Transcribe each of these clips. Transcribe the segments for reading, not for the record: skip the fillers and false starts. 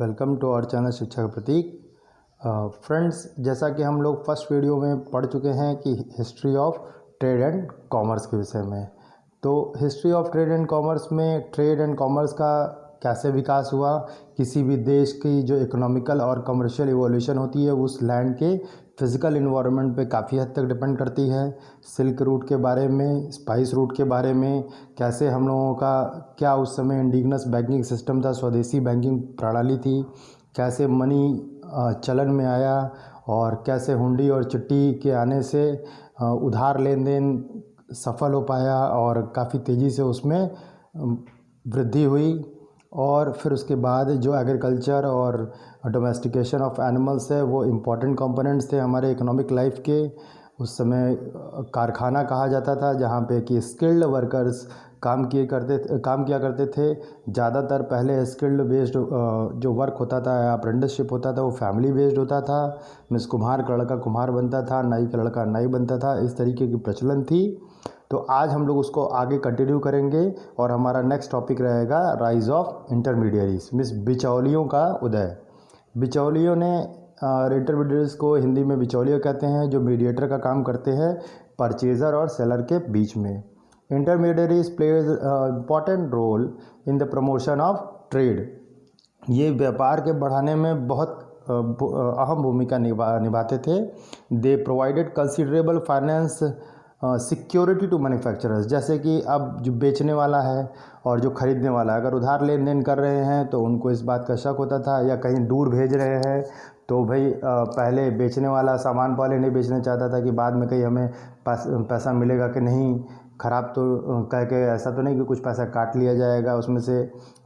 Welcome to our channel शिक्षा का प्रतीक। Friends, जैसा कि हम लोग फर्स्ट वीडियो में पढ़ चुके हैं कि history of trade and commerce के विषय में। तो history of trade and commerce में ट्रेड एंड कॉमर्स का कैसे विकास हुआ, किसी भी देश की जो इकोनॉमिकल और कमर्शियल इवोल्यूशन होती है उस लैंड के फिज़िकल इन्वायरमेंट पे काफ़ी हद तक डिपेंड करती है। सिल्क रूट के बारे में, स्पाइस रूट के बारे में, कैसे हम लोगों का क्या उस समय इंडिजिनस बैंकिंग सिस्टम था, स्वदेशी बैंकिंग प्रणाली थी, कैसे मनी चलन में आया और कैसे हुंडी और चिट्ठी के आने से उधार लेन देन सफल हो पाया और काफ़ी तेज़ी से उसमें वृद्धि हुई। और फिर उसके बाद जो एग्रीकल्चर और डोमेस्टिकेशन ऑफ एनिमल्स है वो इम्पॉर्टेंट कंपोनेंट्स थे हमारे इकोनॉमिक लाइफ के। उस समय कारखाना कहा जाता था जहाँ पे कि स्किल्ड वर्कर्स काम किया करते थे। ज़्यादातर पहले स्किल्ड बेस्ड जो वर्क होता था या अप्रेंटिसशिप होता था वो फैमिली बेस्ड होता था। मीन्स कुम्हार का लड़का कुम्हार बनता था, नाई का लड़का नाई बनता था, इस तरीके की प्रचलन थी। तो आज हम लोग उसको आगे कंटिन्यू करेंगे और हमारा नेक्स्ट टॉपिक रहेगा राइज ऑफ इंटरमीडियरीज, मीन्स बिचौलियों का उदय। बिचौलियों ने इंटरमीडियरीज को हिंदी में बिचौलिया कहते हैं, जो मीडिएटर का काम करते हैं परचेज़र और सेलर के बीच में। Intermediaries play important role in the promotion of trade. ये व्यापार के बढ़ाने में बहुत अहम भूमिका निभाते थे। They provided considerable finance security to manufacturers. जैसे कि अब जो बेचने वाला है और जो ख़रीदने वाला है अगर उधार लेन देन कर रहे हैं तो उनको इस बात का शक होता था, या कहीं दूर भेज रहे हैं तो भाई पहले बेचने वाला सामान पहले नहीं बेचना चाहता था कि बाद में कहीं हमें पैसा मिलेगा कि नहीं, ख़राब तो कह के ऐसा तो नहीं कि कुछ पैसा काट लिया जाएगा उसमें से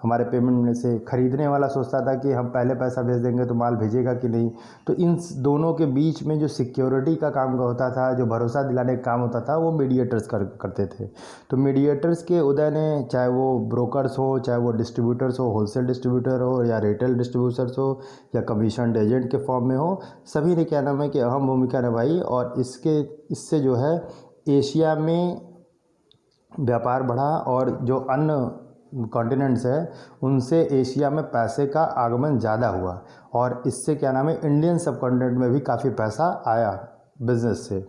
हमारे पेमेंट में से। ख़रीदने वाला सोचता था कि हम पहले पैसा भेज देंगे तो माल भेजेगा कि नहीं। तो इन दोनों के बीच में जो सिक्योरिटी का काम होता था, जो भरोसा दिलाने का काम होता था, वो मीडिएटर्स करते थे। तो मीडिएटर्स के उदय ने, चाहे वो ब्रोकर्स हो, चाहे वो डिस्ट्रीब्यूटर्स हो, होलसेल डिस्ट्रीब्यूटर हो या रिटेल डिस्ट्रीब्यूटर्स हो या कमीशन एजेंट के फॉर्म में हो, सभी ने क्या नाम है कि अहम भूमिका निभाई। और इससे जो है एशिया में व्यापार बढ़ा और जो अन्य कॉन्टिनेंट्स है उनसे एशिया में पैसे का आगमन ज़्यादा हुआ और इससे क्या नाम है इंडियन सब कॉन्टिनेंट में भी काफ़ी पैसा आया बिजनेस से।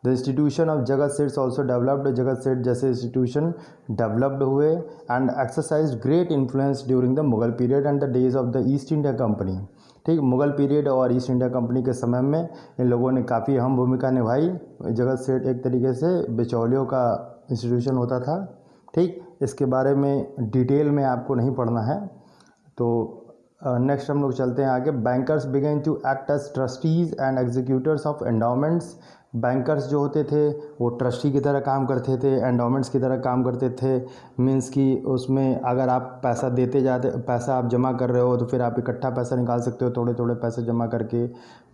द इंस्टीट्यूशन ऑफ जगत सेट्स ऑल्सो डेवलप्ड। जगत सेठ जैसे इंस्टीट्यूशन डेवलप्ड हुए and exercise great influence during the Mughal period and the days of the east India company. ठीक, मुगल पीरियड और ईस्ट इंडिया कंपनी के समय में इन लोगों ने काफ़ी अहम भूमिका निभाई। जगत सेठ एक तरीके से बिचौलियों का इंस्टीट्यूशन होता था। ठीक, इसके बारे में डिटेल में आपको नहीं पढ़ना है। तो नेक्स्ट हम लोग चलते हैं आगे। Bankers began to act as trustees and executors of endowments. Bankers जो होते थे वो ट्रस्टी की तरह काम करते थे, एंडाउमेंट्स की तरह काम करते थे। मींस कि उसमें अगर आप पैसा देते जाते, पैसा आप जमा कर रहे हो तो फिर आप इकट्ठा पैसा निकाल सकते हो, थोड़े थोड़े पैसे जमा करके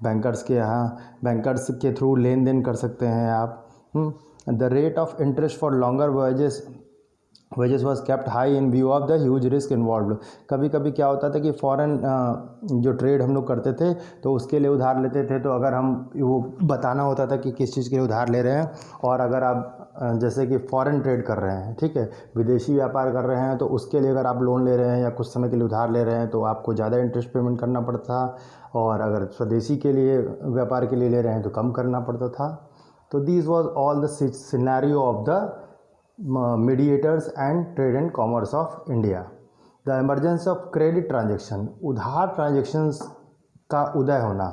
बैंकर्स के यहाँ, बैंकर्स के थ्रू लेन देन कर सकते हैं आप। The rate of interest for longer wages was kept high in view of the huge risk involved। कभी कभी क्या होता था कि फॉरेन जो ट्रेड हम लोग करते थे तो उसके लिए उधार लेते थे, तो अगर हम वो बताना होता था कि किस चीज़ के लिए उधार ले रहे हैं। और अगर आप जैसे कि फॉरेन ट्रेड कर रहे हैं, ठीक है, विदेशी व्यापार कर रहे हैं, तो उसके लिए अगर आप लोन ले रहे हैं या कुछ समय के लिए उधार ले रहे हैं तो आपको ज़्यादा इंटरेस्ट पेमेंट करना पड़ता था, और अगर स्वदेशी के लिए व्यापार के लिए ले रहे हैं तो कम करना पड़ता था। तो this was all the scenario of the mediators and trade and commerce of India. The emergence of credit transaction. उधार ट्रांजेक्शन्स का उदय होना,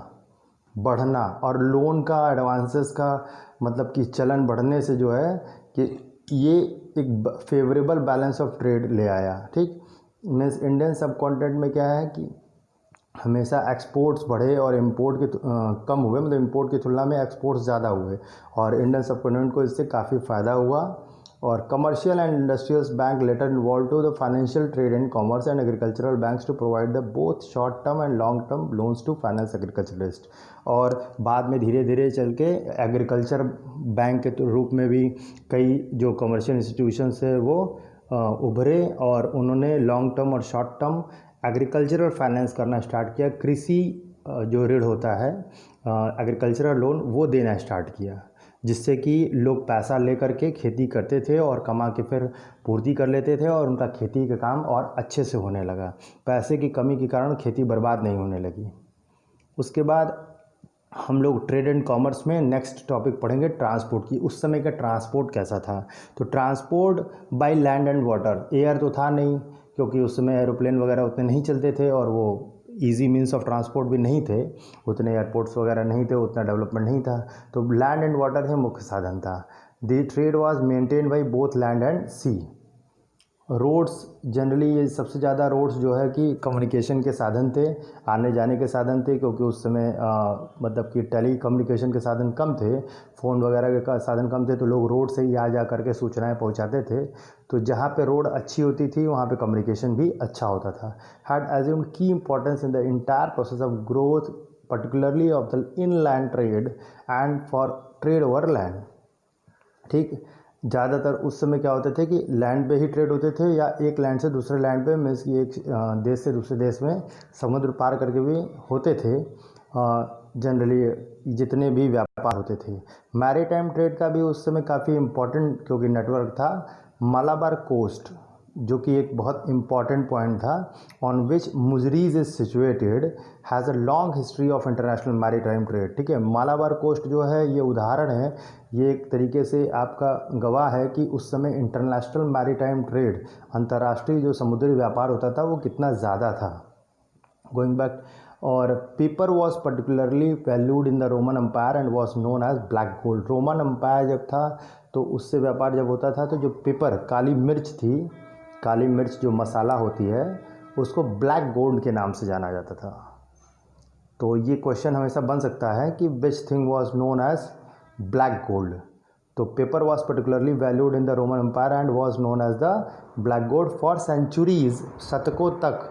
बढ़ना और लोन का, एडवांसेस का मतलब कि चलन बढ़ने से जो है कि ये एक फेवरेबल बैलेंस ऑफ ट्रेड ले आया। ठीक, मीन्स इंडियन सब कॉन्टिनेंट में क्या है कि हमेशा एक्सपोर्ट्स बढ़े और इंपोर्ट के कम हुए, मतलब इंपोर्ट की तुलना में एक्सपोर्ट्स ज़्यादा हुए और इंडियन सबकॉन्टिनेंट को इससे काफ़ी फ़ायदा हुआ। और commercial and industrials bank later involve to the financial trade and commerce and agricultural banks to provide the both short term and long term loans to finance agriculturalist. और बाद में धीरे धीरे चल के एग्रीकल्चर बैंक के रूप में भी कई जो कमर्शियल इंस्टीट्यूशंस है वो उभरे और उन्होंने लॉन्ग टर्म और शॉर्ट टर्म एग्रीकल्चरल फाइनेंस करना स्टार्ट किया। कृषि जो ऋण होता है, एग्रीकल्चरल लोन, वो देना स्टार्ट किया। जिससे कि लोग पैसा ले करके खेती करते थे और कमा के फिर पूर्ति कर लेते थे और उनका खेती का काम और अच्छे से होने लगा। पैसे की कमी के कारण खेती बर्बाद नहीं होने लगी। उसके बाद हम लोग ट्रेड एंड कॉमर्स में नेक्स्ट टॉपिक पढ़ेंगे ट्रांसपोर्ट की। उस समय का ट्रांसपोर्ट कैसा था? तो transport by land and water, air तो था नहीं क्योंकि उस समय एरोप्लेन वगैरह उतने नहीं चलते थे और वो इजी मीन्स ऑफ ट्रांसपोर्ट भी नहीं थे, उतने एयरपोर्ट्स वगैरह नहीं थे, उतना डेवलपमेंट नहीं था। तो लैंड एंड वाटर ही मुख्य साधन था। The trade was maintained by both land and sea. Roads generally, ये सबसे ज़्यादा रोड्स जो है कि कम्युनिकेशन के साधन थे, आने जाने के साधन थे, क्योंकि उस समय मतलब कि टेली कम्युनिकेशन के साधन कम थे, फ़ोन वगैरह के साधन कम थे, तो लोग रोड से ही आ जा करके सूचनाएं पहुंचाते थे। तो जहां पे रोड अच्छी होती थी वहां पे कम्युनिकेशन भी अच्छा होता था। हैड एज्यूम्ड की importance in the entire process of growth, particularly of the inland trade and for trade over land. ठीक, ज़्यादातर उस समय क्या होते थे कि लैंड पे ही ट्रेड होते थे या एक लैंड से दूसरे लैंड पे, मीन्स कि एक देश से दूसरे देश में समुद्र पार करके भी होते थे। जनरली जितने भी व्यापार होते थे, मैरीटाइम ट्रेड का भी उस समय काफ़ी इम्पोर्टेंट क्योंकि नेटवर्क था। मलाबार कोस्ट जो कि एक बहुत इम्पॉर्टेंट पॉइंट था, on which Muziris is situated, has a long history of international maritime trade. ठीक है, मालाबार कोस्ट जो है ये उदाहरण है, ये एक तरीके से आपका गवाह है कि उस समय इंटरनेशनल मैरीटाइम ट्रेड, अंतर्राष्ट्रीय जो समुद्री व्यापार होता था वो कितना ज़्यादा था। गोइंग बैक, और paper was particularly valued in the Roman empire and was known as black gold. Roman Empire जब था तो उससे व्यापार जब होता था तो जो पेपर, काली मिर्च थी, काली मिर्च जो मसाला होती है उसको ब्लैक गोल्ड के नाम से जाना जाता था। तो ये क्वेश्चन हमेशा बन सकता है कि which thing was known as black gold. तो pepper was particularly valued in the Roman empire and was known as the black gold for centuries. शतकों तक,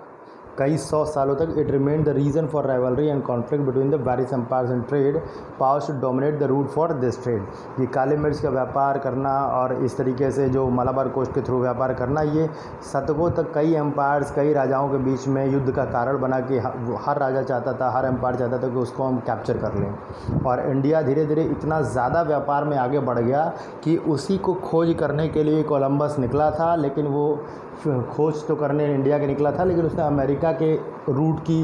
कई सौ सालों तक it remained the reason for rivalry and conflict between the various empires and trade powers to dominate the route for this trade. ये काले मिर्च का व्यापार करना और इस तरीके से जो मलाबार कोस्ट के थ्रू व्यापार करना, ये शतकों तक कई एम्पायर्स, कई राजाओं के बीच में युद्ध का कारण बना कि हर राजा चाहता था, हर एम्पायर चाहता था कि उसको हम कैप्चर कर लें। और इंडिया धीरे धीरे इतना ज़्यादा व्यापार में आगे बढ़ गया कि उसी को खोज करने के लिए कोलंबस निकला था, लेकिन वो खोज तो करने इंडिया के निकला था, लेकिन उसने अमेरिका के रूट की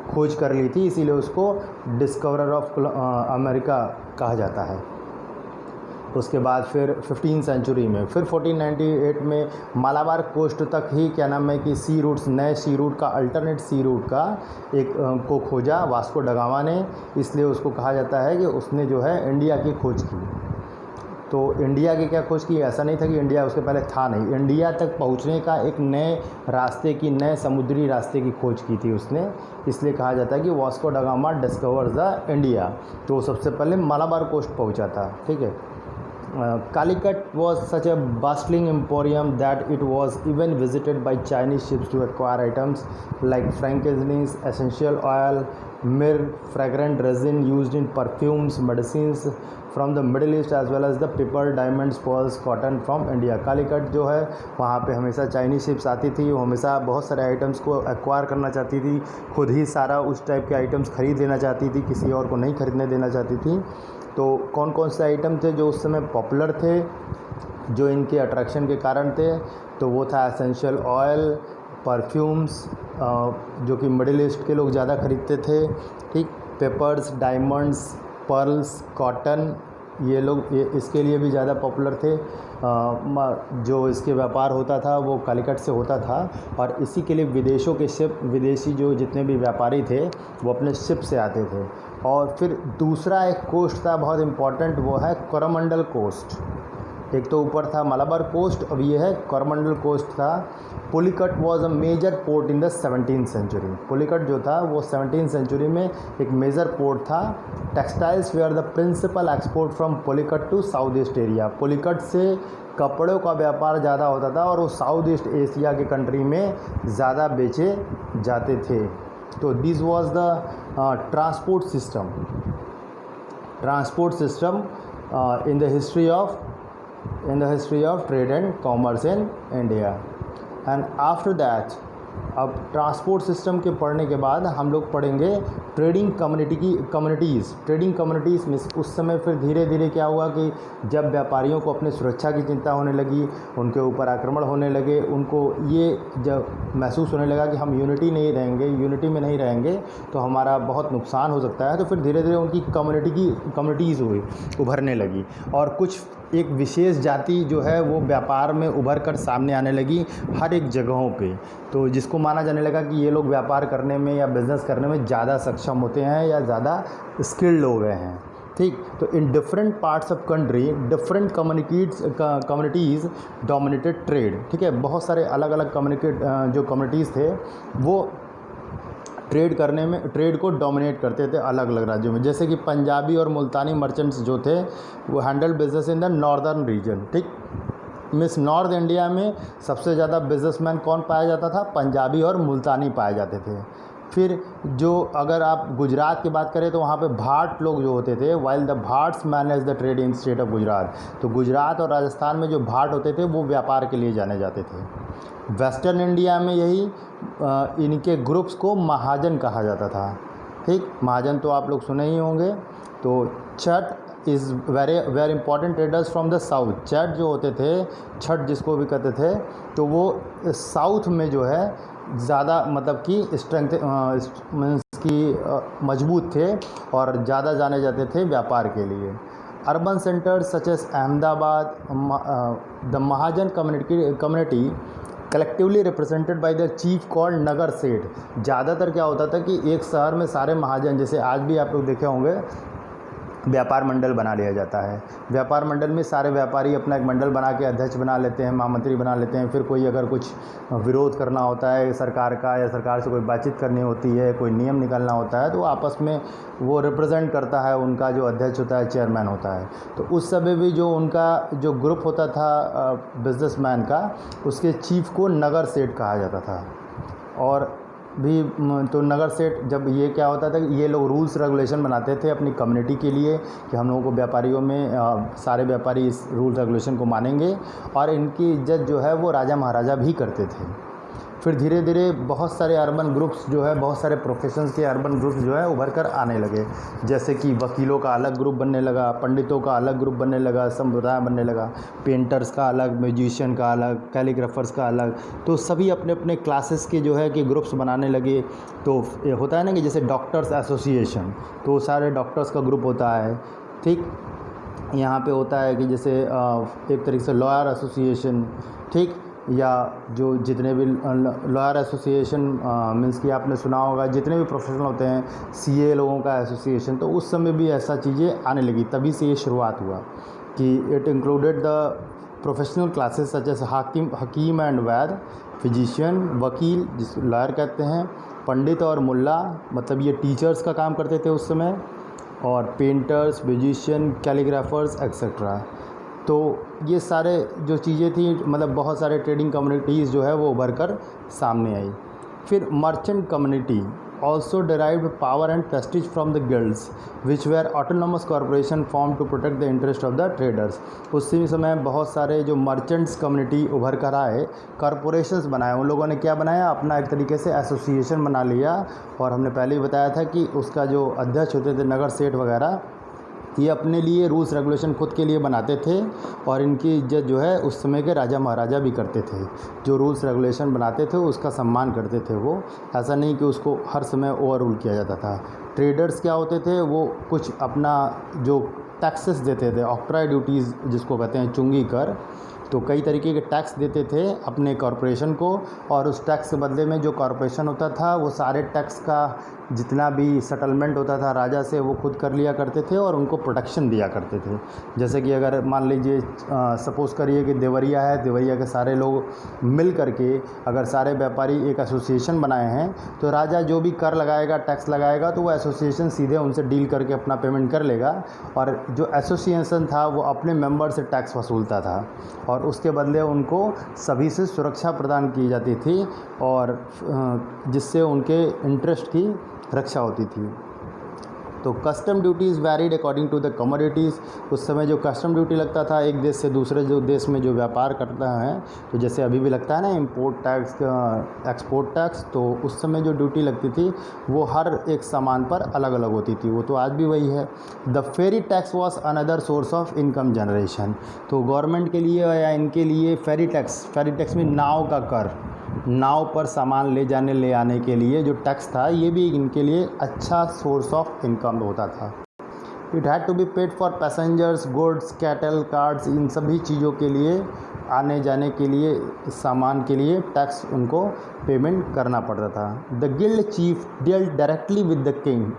खोज कर ली थी, इसीलिए उसको डिस्कवरर ऑफ अमेरिका कहा जाता है। उसके बाद फिर 15वीं सेंचुरी में, फिर 1498 में मालाबार कोस्ट तक ही क्या नाम है कि सी रूट्स, नए सी रूट का, अल्टरनेट सी रूट का एक को खोजा वास्को डगामा ने, इसलिए उसको कहा जाता है कि उसने जो है इंडिया की खोज की। तो इंडिया की क्या खोज की? ऐसा नहीं था कि इंडिया उसके पहले था नहीं, इंडिया तक पहुंचने का एक नए रास्ते की, नए समुद्री रास्ते की खोज की थी उसने, इसलिए कहा जाता है कि Vasco da Gama discovers the India. तो सबसे पहले मालाबार कोस्ट पहुंचा था। ठीक है, Calicut was such a bustling emporium that it was even visited by Chinese ships to acquire items like frankincense, essential oil, myrrh, fragrant resin used in perfumes, medicines from the Middle East as well as the pepper, diamonds, pearls, cotton from India। Calicut जो है वहाँ पे हमेशा Chinese ships आती थी, वो हमेशा बहुत सारे आइटम्स को एक्वायर करना चाहती थी, खुद ही सारा उस टाइप के आइटम्स खरीद लेना चाहती थी, किसी और को नहीं खरीदने देना चाहती थी। तो कौन कौन से आइटम थे जो उस समय पॉपुलर थे, जो इनके अट्रैक्शन के कारण थे? तो वो था एसेंशियल ऑयल, परफ्यूम्स जो कि मिडिल ईस्ट के लोग ज़्यादा खरीदते थे। ठीक, पेपर्स, डायमंड्स, पर्ल्स, कॉटन, ये लोग ये इसके लिए भी ज़्यादा पॉपुलर थे। जो इसके व्यापार होता था वो कालीकट से होता था और इसी के लिए विदेशों के शिप, विदेशी जो जितने भी व्यापारी थे वो अपने शिप से आते थे। और फिर दूसरा एक कोस्ट था बहुत इम्पॉर्टेंट, वो है कोरोमंडल कोस्ट। एक तो ऊपर था मलाबार कोस्ट, अब ये है कोरोमंडल कोस्ट था। Pulicat was a major port in the 17th century. Pulicat जो था वो 17th सेंचुरी में एक मेजर पोर्ट था। Textiles were the principal export from Pulicat to South East area. Pulicat से कपड़ों का व्यापार ज़्यादा होता था और वो साउथ ईस्ट एशिया के कंट्री में ज़्यादा बेचे जाते थे। तो this was the transport system in the history of trade and commerce in India. And after that अब ट्रांसपोर्ट सिस्टम के पढ़ने के बाद हम लोग पढ़ेंगे ट्रेडिंग कम्युनिटीज़ में उस समय फिर धीरे धीरे क्या हुआ कि जब व्यापारियों को अपने सुरक्षा की चिंता होने लगी, उनके ऊपर आक्रमण होने लगे, उनको ये जब महसूस होने लगा कि हम यूनिटी में नहीं रहेंगे तो हमारा बहुत नुकसान हो सकता है, तो फिर धीरे धीरे उनकी कम्युनिटीज़ उभरने लगी और कुछ एक विशेष जाति जो है वो व्यापार में उभर कर सामने आने लगी हर एक जगहों पे। तो जिसको माना जाने लगा कि ये लोग व्यापार करने में या बिज़नेस करने में ज़्यादा सक्षम होते हैं या ज़्यादा स्किल्ड हो गए हैं। ठीक, तो in different parts of country different communities dominated trade. ठीक है, बहुत सारे अलग अलग जो कम्युनिटीज़ थे वो ट्रेड को डोमिनेट करते थे अलग अलग राज्यों में। जैसे कि पंजाबी और मुल्तानी मर्चेंट्स जो थे वो handle business in the northern region. ठीक, मिस नॉर्थ इंडिया में सबसे ज़्यादा बिजनेसमैन कौन पाया जाता था? पंजाबी और मुल्तानी पाए जाते थे। फिर जो अगर आप गुजरात की बात करें तो वहाँ पे भाट लोग जो होते थे, while the Bhats manage the trade in state of Gujarat. तो गुजरात और राजस्थान में जो भाट होते थे वो व्यापार के लिए जाने जाते थे। वेस्टर्न इंडिया में यही इनके ग्रुप्स को महाजन कहा जाता था। ठीक, महाजन तो आप लोग सुने ही होंगे। तो Chhath is very important traders from the south. Chhath जो होते थे, छठ जिसको भी कहते थे, तो वो साउथ में जो है ज़्यादा मतलब कि स्ट्रेंथ मीन्स की मजबूत थे और ज़्यादा जाने जाते थे व्यापार के लिए। Urban centres such as Ahmedabad, the Mahajan community collectively represented by the chief called Nagar Seth. ज़्यादातर क्या होता था कि एक शहर में सारे महाजन, जैसे आज भी आप लोग देखे होंगे व्यापार मंडल बना लिया जाता है। व्यापार मंडल में सारे व्यापारी अपना एक मंडल बना के अध्यक्ष बना लेते हैं, महामंत्री बना लेते हैं। फिर कोई अगर कुछ विरोध करना होता है सरकार का या सरकार से कोई बातचीत करनी होती है, कोई नियम निकालना होता है, तो आपस में वो रिप्रेजेंट करता है, उनका जो अध्यक्ष होता है चेयरमैन होता है। तो उस समय भी जो उनका जो ग्रुप होता था बिजनेसमैन का, उसके चीफ को नगर सेठ कहा जाता था। और भी तो नगर सेठ जब ये क्या होता था कि ये लोग रूल्स रेगुलेशन बनाते थे अपनी कम्युनिटी के लिए कि हम लोगों को व्यापारियों में सारे व्यापारी इस रूल्स रेगुलेशन को मानेंगे और इनकी इज्जत जो है वो राजा महाराजा भी करते थे। फिर धीरे धीरे बहुत सारे अर्बन ग्रुप्स जो है, बहुत सारे प्रोफेशंस के अर्बन ग्रुप्स जो है उभर कर आने लगे। जैसे कि वकीलों का अलग ग्रुप बनने लगा, पंडितों का अलग ग्रुप बनने लगा, संप्रदाय बनने लगा, पेंटर्स का अलग, म्यूजिशियन का अलग, कैलीग्राफर्स का अलग। तो सभी अपने अपने क्लासेस के जो है कि ग्रुप्स बनाने लगे। तो होता है ना कि जैसे डॉक्टर्स एसोसिएशन, तो सारे डॉक्टर्स का ग्रुप होता है। ठीक, यहाँ पे होता है कि जैसे एक तरीके से लॉयर एसोसिएशन। ठीक, या जो जितने भी लॉयर एसोसिएशन मीन्स कि आपने सुना होगा जितने भी प्रोफेशनल होते हैं, सीए लोगों का एसोसिएशन, तो उस समय भी ऐसा चीज़ें आने लगी। तभी से ये शुरुआत हुआ कि it included the professional classes such as हकीम एंड वैद, फिजिशियन, वकील जिसको लॉयर कहते हैं, पंडित और मुल्ला, मतलब ये टीचर्स का काम करते थे उस समय, और पेंटर्स, म्यूजिशियन, कैलीग्राफर्स एक्सेट्रा। तो ये सारे जो चीज़ें थी, मतलब बहुत सारे ट्रेडिंग कम्युनिटीज़ जो है वो उभर कर सामने आई। फिर merchant community also derived power and prestige from the guilds which were autonomous corporation formed to protect the interest of the traders। उसी समय बहुत सारे जो मर्चेंट्स कम्युनिटी उभर कर आए, कॉरपोरेशंस बनाए। उन लोगों ने क्या बनाया, अपना एक तरीके से एसोसिएशन बना लिया। और हमने पहले ही बताया था कि उसका जो अध्यक्ष होते थे नगर सेठ वगैरह, ये अपने लिए रूल्स रेगुलेशन खुद के लिए बनाते थे और इनकी इज्जत जो है उस समय के राजा महाराजा भी करते थे। जो रूल्स रेगुलेशन बनाते थे उसका सम्मान करते थे वो, ऐसा नहीं कि उसको हर समय ओवर रूल किया जाता था। ट्रेडर्स क्या होते थे, वो कुछ अपना जो टैक्सेस देते थे, ऑक्ट्रॉय ड्यूटीज़ जिसको कहते हैं, चुंगी कर, तो कई तरीके के टैक्स देते थे अपने कॉरपोरेशन को। और उस टैक्स के बदले में जो कॉरपोरेशन होता था वो सारे टैक्स का जितना भी सेटलमेंट होता था राजा से वो खुद कर लिया करते थे और उनको प्रोटेक्शन दिया करते थे। जैसे कि अगर मान लीजिए सपोज़ करिए कि देवरिया है, देवरिया के सारे लोग मिल करके अगर सारे व्यापारी एक एसोसिएशन बनाए हैं, तो राजा जो भी कर लगाएगा, टैक्स लगाएगा, तो वो एसोसिएशन सीधे उनसे डील करके अपना पेमेंट कर लेगा। और जो एसोसिएशन था वो अपने मेंबर से टैक्स वसूलता था और उसके बदले उनको सभी से सुरक्षा प्रदान की जाती थी और जिससे उनके इंटरेस्ट की रक्षा होती थी। तो custom duties varied according to the commodities. उस समय जो कस्टम ड्यूटी लगता था एक देश से दूसरे जो देश में जो व्यापार करता है, तो जैसे अभी भी लगता है ना इम्पोर्ट टैक्स, एक्सपोर्ट टैक्स, तो उस समय जो ड्यूटी लगती थी वो हर एक सामान पर अलग अलग होती थी, वो तो आज भी वही है। The ferry tax was another source of income generation. तो गवर्नमेंट के लिए या इनके लिए फेरी टैक्स में नाव का कर, नाव पर सामान ले जाने ले आने के लिए जो टैक्स था, ये भी इनके लिए अच्छा सोर्स ऑफ इनकम होता था। It had to be paid for passengers, goods, cattle, carts, इन सभी चीज़ों के लिए, आने जाने के लिए, सामान के लिए टैक्स उनको पेमेंट करना पड़ता था। The guild chief dealt directly with the king.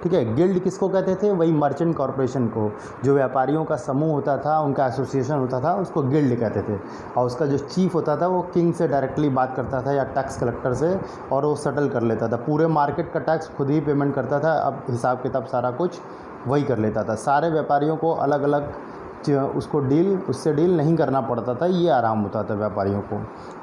ठीक है, गिल्ड किसको कहते थे? वही मर्चेंट कॉरपोरेशन को, जो व्यापारियों का समूह होता था, उनका एसोसिएशन होता था, उसको गिल्ड कहते थे। और उसका जो चीफ होता था वो किंग से डायरेक्टली बात करता था या टैक्स कलेक्टर से, और वो सेटल कर लेता था। पूरे मार्केट का टैक्स खुद ही पेमेंट करता था। अब हिसाब किताब सारा कुछ वही कर लेता था। सारे व्यापारियों को अलग अलग उससे डील नहीं करना पड़ता था, ये आराम होता था व्यापारियों को।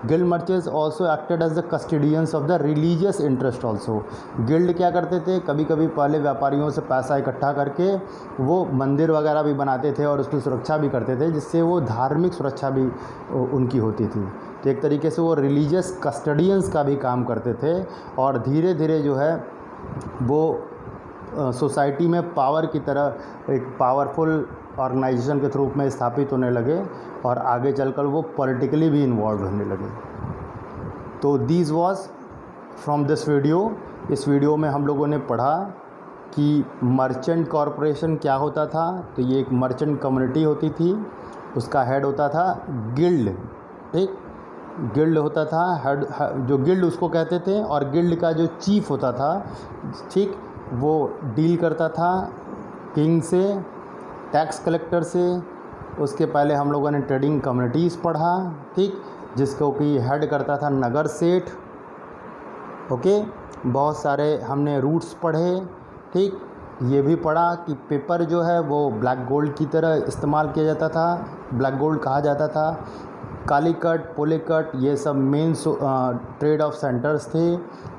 Guild merchants also acted as the custodians of the religious interest also. Guild क्या करते थे? कभी कभी पहले व्यापारियों से पैसा इकट्ठा करके वो मंदिर वगैरह भी बनाते थे और उसकी सुरक्षा भी करते थे, जिससे वो धार्मिक सुरक्षा भी उनकी होती थी। तो एक तरीके से वो रिलीजियस कस्टडियंस का भी काम करते थे, और धीरे धीरे जो है वो सोसाइटी में पावर की तरह एक पावरफुल ऑर्गेनाइजेशन के रूप में स्थापित होने लगे, और आगे चलकर वो पॉलिटिकली भी इन्वॉल्व होने लगे। तो this was from this video. इस वीडियो में हम लोगों ने पढ़ा कि मर्चेंट कॉरपोरेशन क्या होता था। तो ये एक मर्चेंट कम्युनिटी होती थी, उसका हेड होता था गिल्ड। ठीक, गिल्ड होता था हेड, जो गिल्ड उसको कहते थे, और गिल्ड का जो चीफ होता था, ठीक, वो डील करता था किंग से, टैक्स कलेक्टर से। उसके पहले हम लोगों ने ट्रेडिंग कम्युनिटीज़ पढ़ा, ठीक, जिसको कि हेड करता था नगर सेठ। ओके, बहुत सारे हमने रूट्स पढ़े। ठीक, ये भी पढ़ा कि पेपर जो है वो ब्लैक गोल्ड की तरह इस्तेमाल किया जाता था, ब्लैक गोल्ड कहा जाता था। कालीकट, पुलिकट, ये सब मेन ट्रेड ऑफ सेंटर्स थे।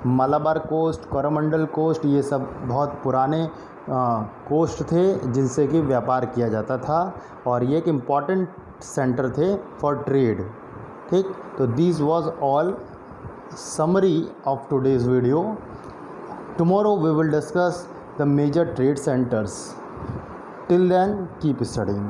मलाबार कोस्ट, कोरोमंडल कोस्ट, ये सब बहुत पुराने कोस्ट थे जिनसे कि व्यापार किया जाता था, और ये एक इम्पॉर्टेंट सेंटर थे फॉर ट्रेड। ठीक, तो this was all summary of today's video. Tomorrow we will discuss the major trade centers. Till then, keep studying.